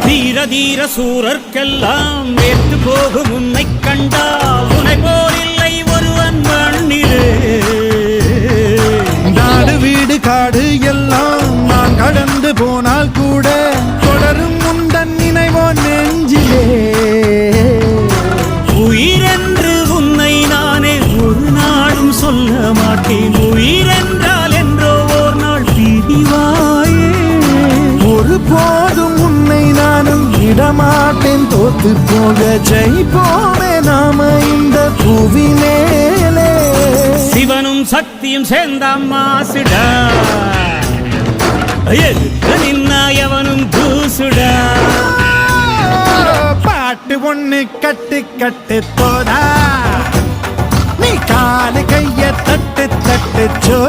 தீர தீர சூரர்க்கெல்லாம் வேத்து போகும் உன்னை கண்டால் உனை போல் இல்லை ஒருவன் மண்ணிலே. நாடு வீடு காடு எல்லாம் நான் கடந்து போனால் கூட தொடரும் உந்தன் நினைவோ நெஞ்சிலே. உயிரென்று உன்னை நானே ஒரு நாளும் சொல்ல மாட்டேன். உயிரென்றால் என்றோ ஓர் நாள் பிரிவாயே. ஒரு போதும் உன்னை நானும் விடமாட்டேன். தோத்து போக ஜெயிப்போமே நாம இந்த புவி மேலே. சிவனும் சக்தியும் சேர்ந்த மாசுடா, எதுக்கு நின்னாயவனும் தூசுடா. பாட்டு ஒண்ணு கட்டு கட்டு போதா, நீ காலு கைய தட்டு தட்டு சோ.